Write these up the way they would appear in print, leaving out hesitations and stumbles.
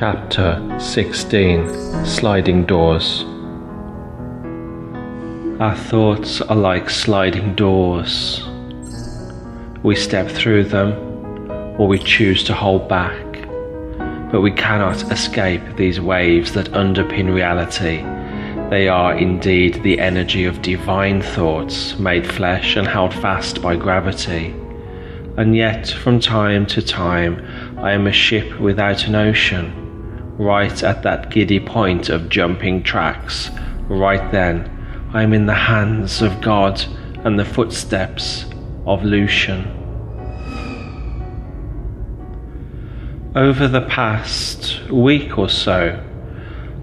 Chapter 16 Sliding Doors. Our thoughts are like sliding doors. We step through them, or we choose to hold back, but we cannot escape these waves that underpin reality. They are indeed the energy of divine thoughts made flesh and held fast by gravity. And yet, from time to time, I am a ship without an ocean. Right at that giddy point of jumping tracks, right then, I am in the hands of God and the footsteps of Lucian. Over the past week or so,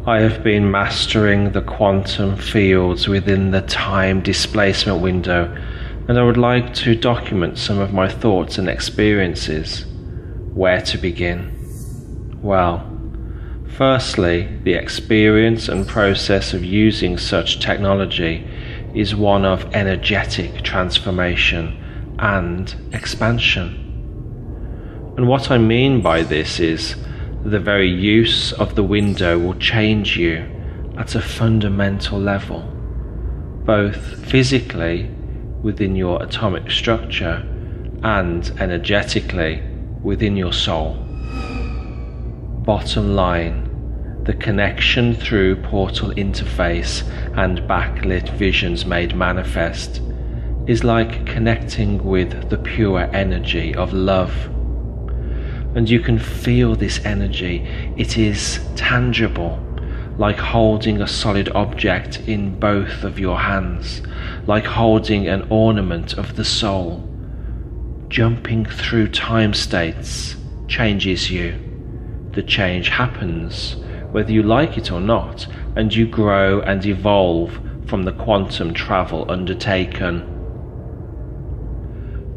I have been mastering the quantum fields within the time displacement window, and I would like to document some of my thoughts and experiences. Where to begin? Well, firstly, the experience and process of using such technology is one of energetic transformation and expansion. And what I mean by this is the very use of the window will change you at a fundamental level, both physically within your atomic structure and energetically within your soul. Bottom line, the connection through portal interface and backlit visions made manifest is like connecting with the pure energy of love. And you can feel this energy. It is tangible, like holding a solid object in both of your hands, like holding an ornament of the soul. Jumping through time states changes you. The change happens whether you like it or not, and you grow and evolve from the quantum travel undertaken.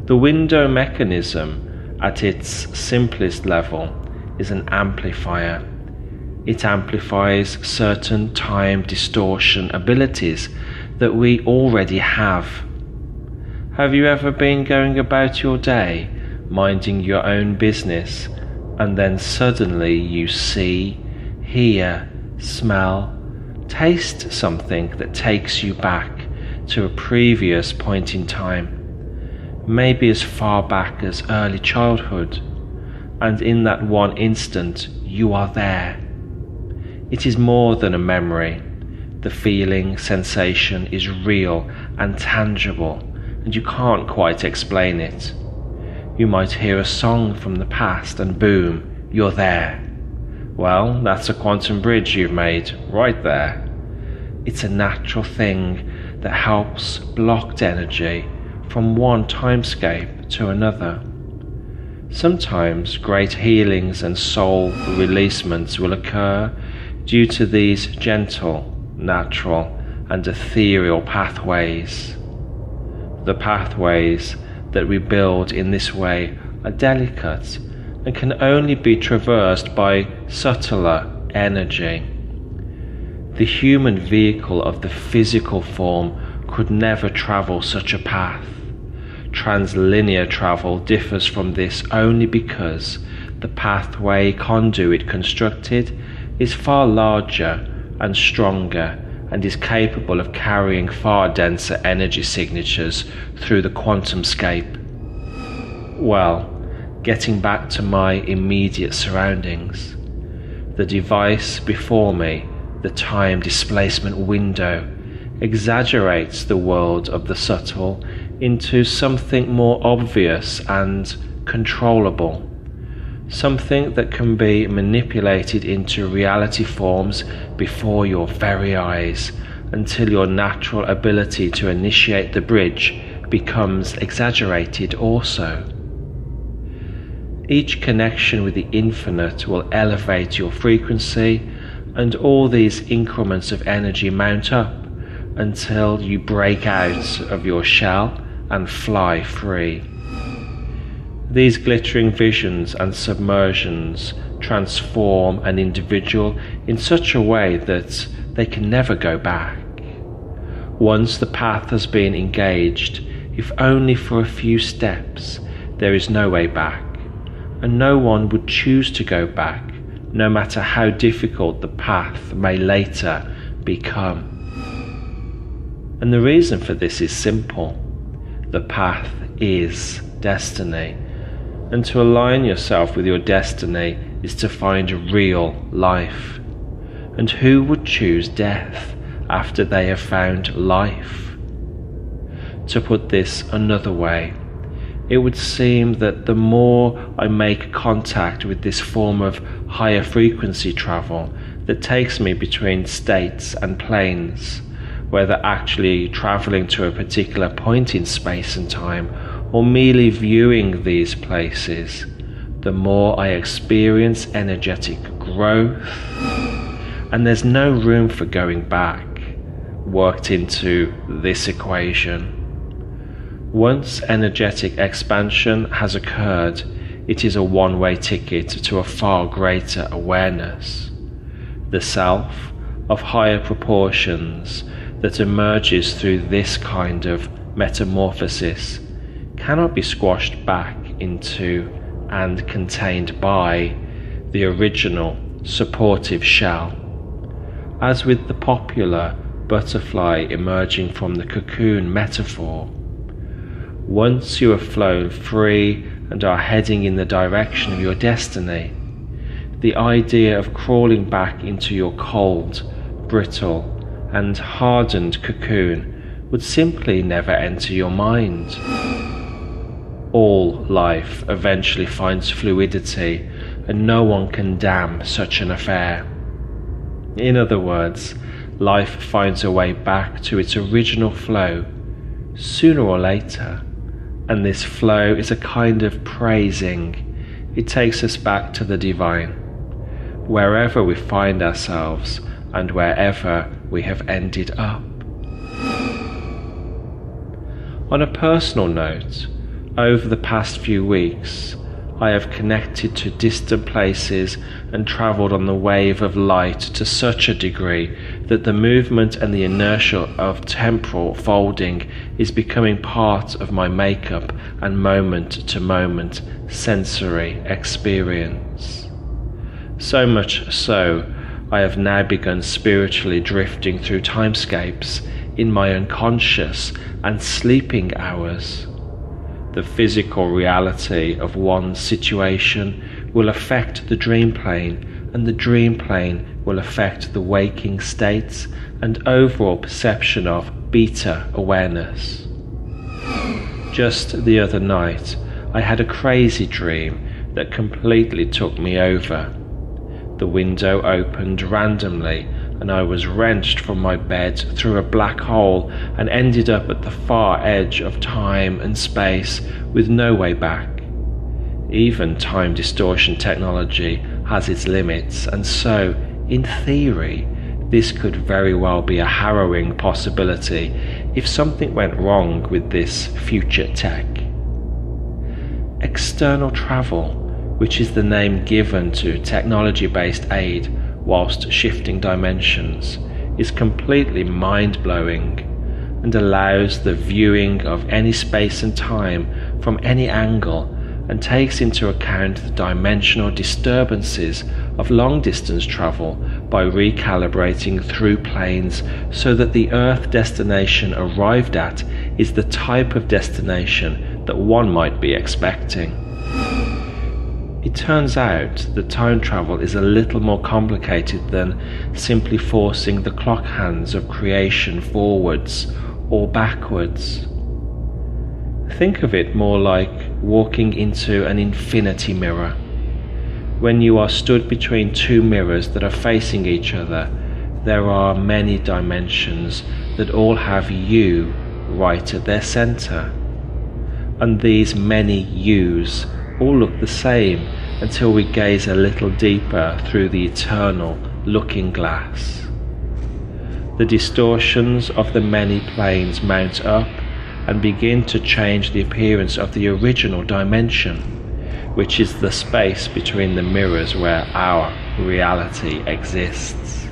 The window mechanism, at its simplest level, is an amplifier. It amplifies certain time distortion abilities that we already have. Have you ever been going about your day, minding your own business, and then suddenly you see, hear, smell, taste something that takes you back to a previous point in time, maybe as far back as early childhood, and in that one instant you are there. It is more than a memory. The feeling, sensation is real and tangible, and you can't quite explain it. You might hear a song from the past and boom, you're there. Well, that's a quantum bridge you've made right there. It's a natural thing that helps blocked energy from one timescape to another. Sometimes great healings and soul releasements will occur due to these gentle, natural, and ethereal pathways. The pathways that we build in this way are delicate and can only be traversed by subtler energy. The human vehicle of the physical form could never travel such a path. Translinear travel differs from this only because the pathway conduit constructed is far larger and stronger and is capable of carrying far denser energy signatures through the quantumscape. Well, getting back to my immediate surroundings, the device before me, the time displacement window, exaggerates the world of the subtle into something more obvious and controllable, something that can be manipulated into reality forms before your very eyes until your natural ability to initiate the bridge becomes exaggerated also. Each connection with the infinite will elevate your frequency, and all these increments of energy mount up until you break out of your shell and fly free. These glittering visions and submersions transform an individual in such a way that they can never go back. Once the path has been engaged, if only for a few steps, there is no way back, and no one would choose to go back no matter how difficult the path may later become. And the reason for this is simple. The path is destiny, and to align yourself with your destiny is to find a real life. And who would choose death after they have found life? To put this another way, it would seem that the more I make contact with this form of higher frequency travel that takes me between states and planes, whether actually traveling to a particular point in space and time or merely viewing these places, the more I experience energetic growth, and there's no room for going back worked into this equation. Once energetic expansion has occurred, it is a one-way ticket to a far greater awareness. The self of higher proportions that emerges through this kind of metamorphosis cannot be squashed back into and contained by the original supportive shell. As with the popular butterfly emerging from the cocoon metaphor, once you have flown free and are heading in the direction of your destiny, the idea of crawling back into your cold, brittle, and hardened cocoon would simply never enter your mind. All life eventually finds fluidity, and no one can dam such an affair. In other words, life finds a way back to its original flow, sooner or later, and this flow is a kind of praising. It takes us back to the divine, wherever we find ourselves and wherever we have ended up. On a personal note, over the past few weeks, I have connected to distant places and travelled on the wave of light to such a degree that the movement and the inertia of temporal folding is becoming part of my makeup and moment-to-moment sensory experience. So much so, I have now begun spiritually drifting through timescapes in my unconscious and sleeping hours. The physical reality of one situation will affect the dream plane, and the dream plane will affect the waking states and overall perception of beta awareness. Just the other night, I had a crazy dream that completely took me over. The window opened randomly, and I was wrenched from my bed through a black hole and ended up at the far edge of time and space with no way back. Even time distortion technology has its limits, and so, in theory, this could very well be a harrowing possibility if something went wrong with this future tech. External travel, which is the name given to technology-based aid whilst shifting dimensions, is completely mind-blowing and allows the viewing of any space and time from any angle, and takes into account the dimensional disturbances of long-distance travel by recalibrating through planes so that the Earth destination arrived at is the type of destination that one might be expecting. It turns out that time travel is a little more complicated than simply forcing the clock hands of creation forwards or backwards. Think of it more like walking into an infinity mirror. When you are stood between two mirrors that are facing each other, there are many dimensions that all have you right at their center. And these many yous all look the same until we gaze a little deeper through the eternal looking glass. The distortions of the many planes mount up and begin to change the appearance of the original dimension, which is the space between the mirrors where our reality exists.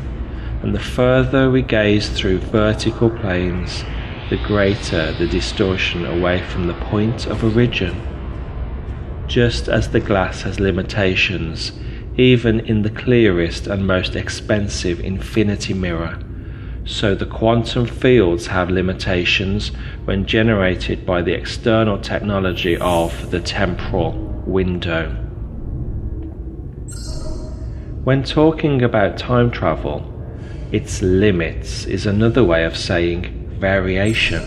And the further we gaze through vertical planes, the greater the distortion away from the point of origin. Just as the glass has limitations, even in the clearest and most expensive infinity mirror. So the quantum fields have limitations when generated by the external technology of the temporal window. When talking about time travel, its limits is another way of saying variation.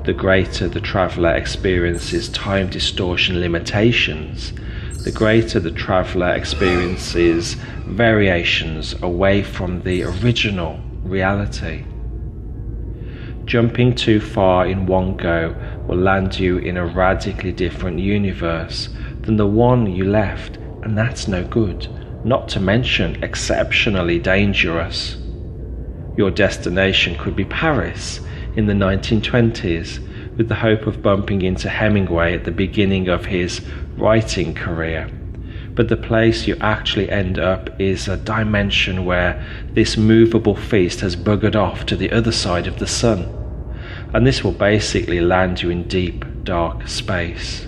The greater the traveller experiences time distortion limitations, the greater the traveller experiences variations away from the original reality. Jumping too far in one go will land you in a radically different universe than the one you left, and that's no good, not to mention exceptionally dangerous. Your destination could be Paris in the 1920s, with the hope of bumping into Hemingway at the beginning of his writing career. But the place you actually end up is a dimension where this movable feast has buggered off to the other side of the sun, and this will basically land you in deep, dark space.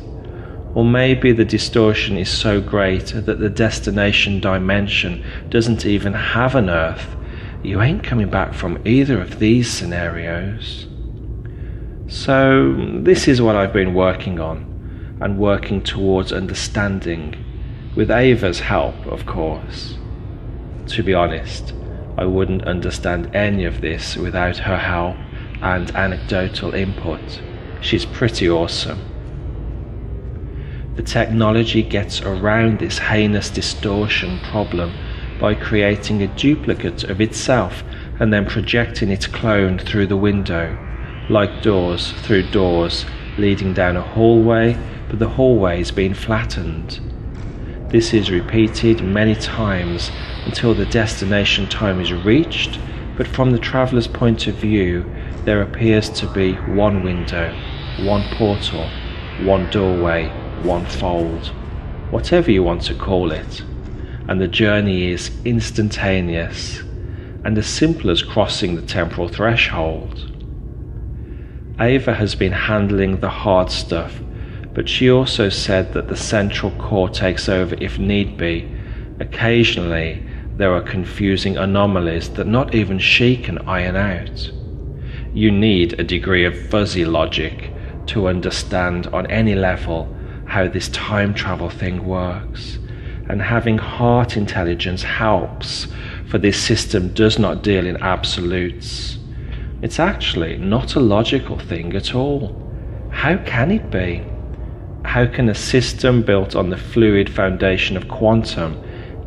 Or maybe the distortion is so great that the destination dimension doesn't even have an Earth. You ain't coming back from either of these scenarios. So this is what I've been working on, and working towards understanding, with Ava's help, of course. To be honest, I wouldn't understand any of this without her help and anecdotal input. She's pretty awesome. The technology gets around this heinous distortion problem by creating a duplicate of itself and then projecting its clone through the window, like doors through doors leading down a hallway, but the hallway is being flattened. This is repeated many times until the destination time is reached, but from the traveller's point of view, there appears to be one window, one portal, one doorway, one fold, whatever you want to call it, and the journey is instantaneous and as simple as crossing the temporal threshold. Ava has been handling the hard stuff, but she also said that the central core takes over if need be. Occasionally, there are confusing anomalies that not even she can iron out. You need a degree of fuzzy logic to understand on any level how this time travel thing works, and having heart intelligence helps, for this system does not deal in absolutes. It's actually not a logical thing at all. How can it be? How can a system built on the fluid foundation of quantum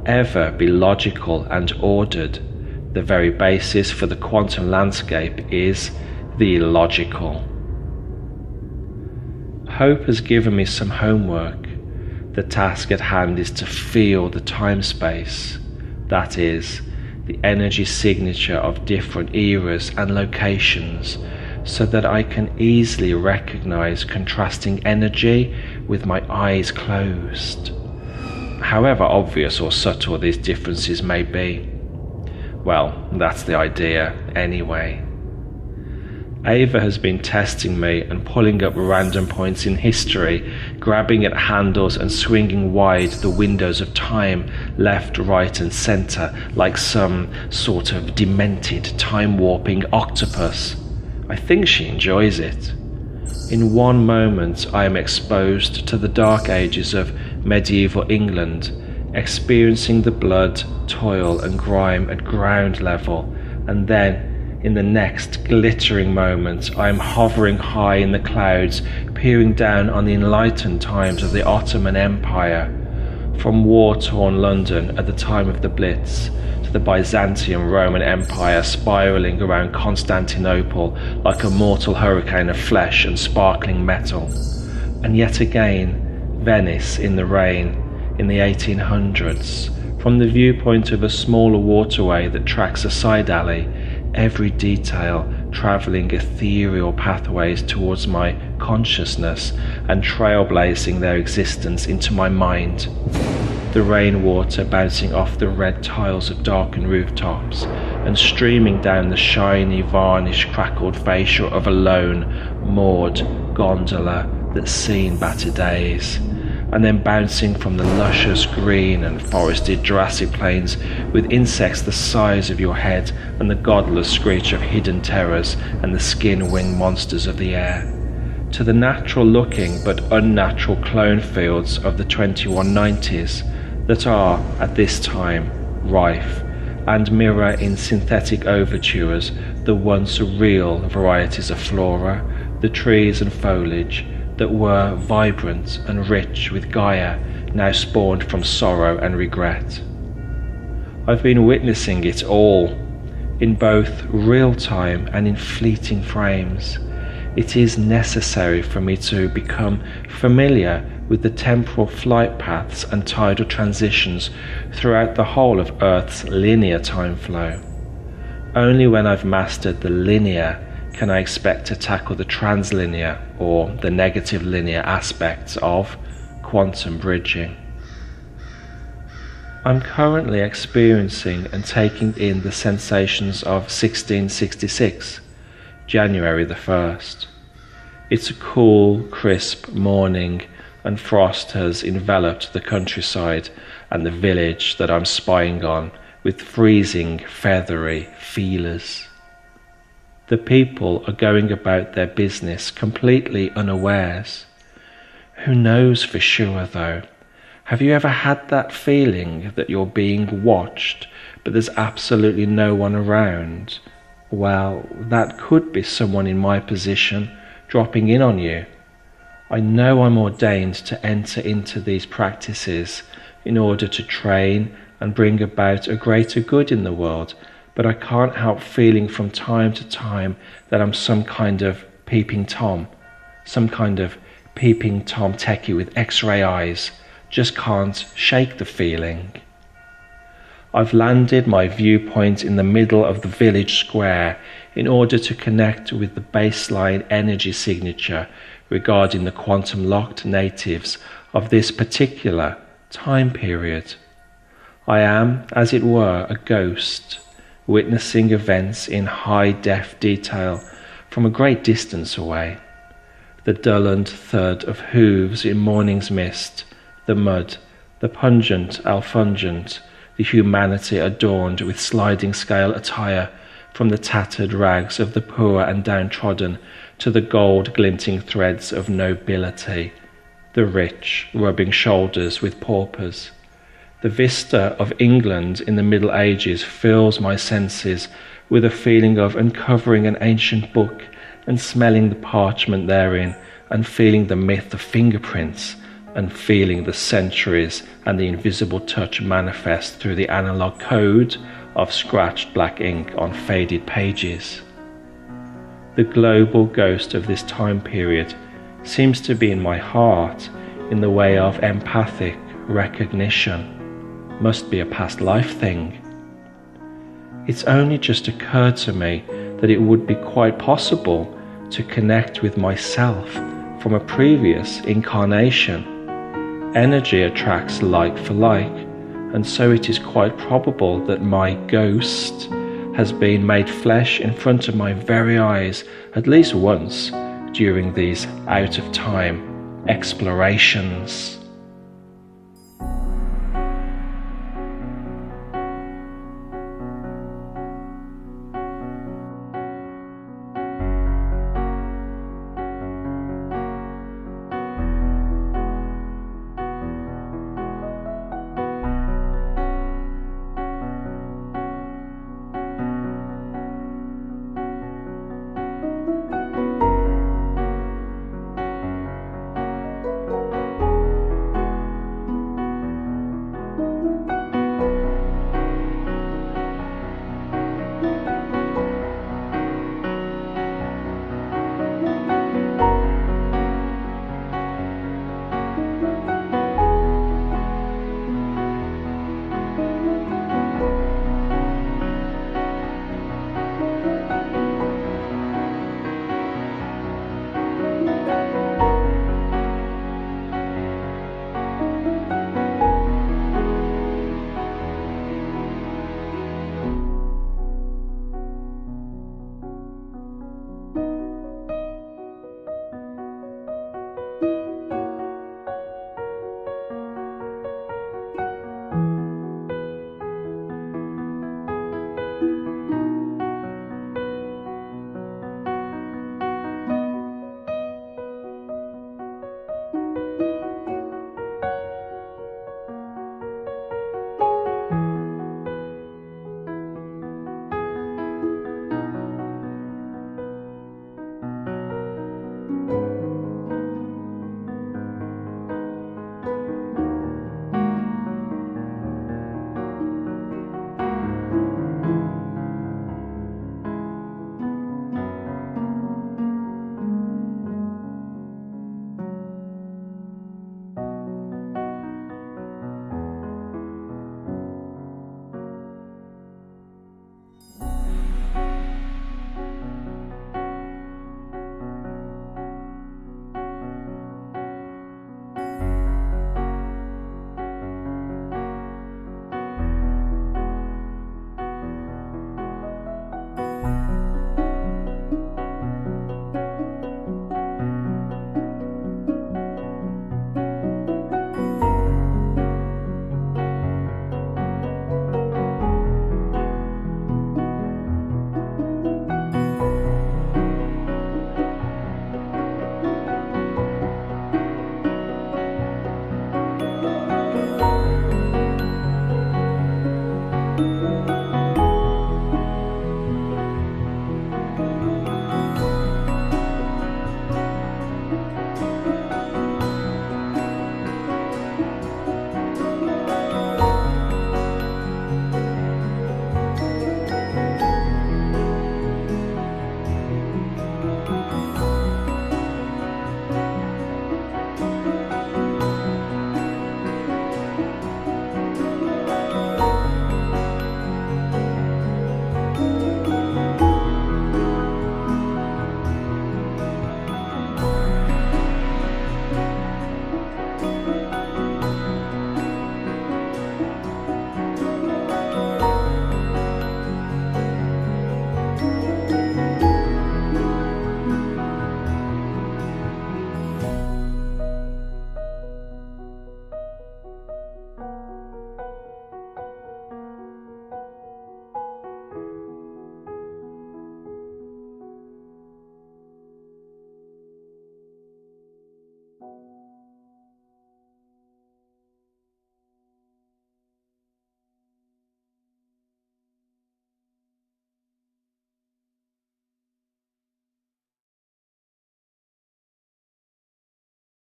ever be logical and ordered? The very basis for the quantum landscape is the illogical. Hope has given me some homework. The task at hand is to feel the time-space, that is, the energy signature of different eras and locations, so that I can easily recognize contrasting energy with my eyes closed, however obvious or subtle these differences may be. Well, that's the idea anyway. Ava has been testing me and pulling up random points in history, grabbing at handles and swinging wide the windows of time, left, right and centre, like some sort of demented time-warping octopus. I think she enjoys it. In one moment I am exposed to the dark ages of medieval England, experiencing the blood, toil and grime at ground level, and then in the next glittering moment I am hovering high in the clouds, peering down on the enlightened times of the Ottoman Empire, from war-torn London at the time of the Blitz to the Byzantium Roman Empire spiralling around Constantinople like a mortal hurricane of flesh and sparkling metal, and yet again Venice in the rain in the 1800s, from the viewpoint of a smaller waterway that tracks a side alley, every detail travelling ethereal pathways towards my consciousness and trailblazing their existence into my mind. The rainwater bouncing off the red tiles of darkened rooftops and streaming down the shiny, varnished, crackled fascia of a lone, moored gondola that's seen better days, and then bouncing from the luscious green and forested Jurassic plains with insects the size of your head and the godless screech of hidden terrors and the skin-winged monsters of the air, to the natural-looking but unnatural clone fields of the 2190s that are, at this time, rife, and mirror in synthetic overtures the once real varieties of flora, the trees and foliage that were vibrant and rich with Gaia, now spawned from sorrow and regret. I've been witnessing it all, in both real time and in fleeting frames. It is necessary for me to become familiar with the temporal flight paths and tidal transitions throughout the whole of Earth's linear time flow. Only when I've mastered the linear can I expect to tackle the translinear or the negative linear aspects of quantum bridging. I'm currently experiencing and taking in the sensations of 1666, January the 1st. It's a cool, crisp morning, and frost has enveloped the countryside and the village that I'm spying on with freezing, feathery feelers. The people are going about their business completely unawares. Who knows for sure, though? Have you ever had that feeling that you're being watched, but there's absolutely no one around? Well, that could be someone in my position dropping in on you. I know I'm ordained to enter into these practices in order to train and bring about a greater good in the world, but I can't help feeling from time to time that I'm some kind of peeping Tom techie with X-ray eyes. Just can't shake the feeling. I've landed my viewpoint in the middle of the village square in order to connect with the baseline energy signature regarding the quantum-locked natives of this particular time period. I am, as it were, a ghost, witnessing events in high-def detail from a great distance away. The dullened thud of hooves in morning's mist, the mud, the pungent alfungent, the humanity adorned with sliding scale attire, from the tattered rags of the poor and downtrodden to the gold glinting threads of nobility, the rich rubbing shoulders with paupers. The vista of England in the Middle Ages fills my senses with a feeling of uncovering an ancient book and smelling the parchment therein, and feeling the myth of fingerprints, and feeling the centuries and the invisible touch manifest through the analog code of scratched black ink on faded pages. The global ghost of this time period seems to be in my heart in the way of empathic recognition. Must be a past life thing. It's only just occurred to me that it would be quite possible to connect with myself from a previous incarnation. Energy attracts like for like, and so it is quite probable that my ghost has been made flesh in front of my very eyes at least once during these out-of-time explorations.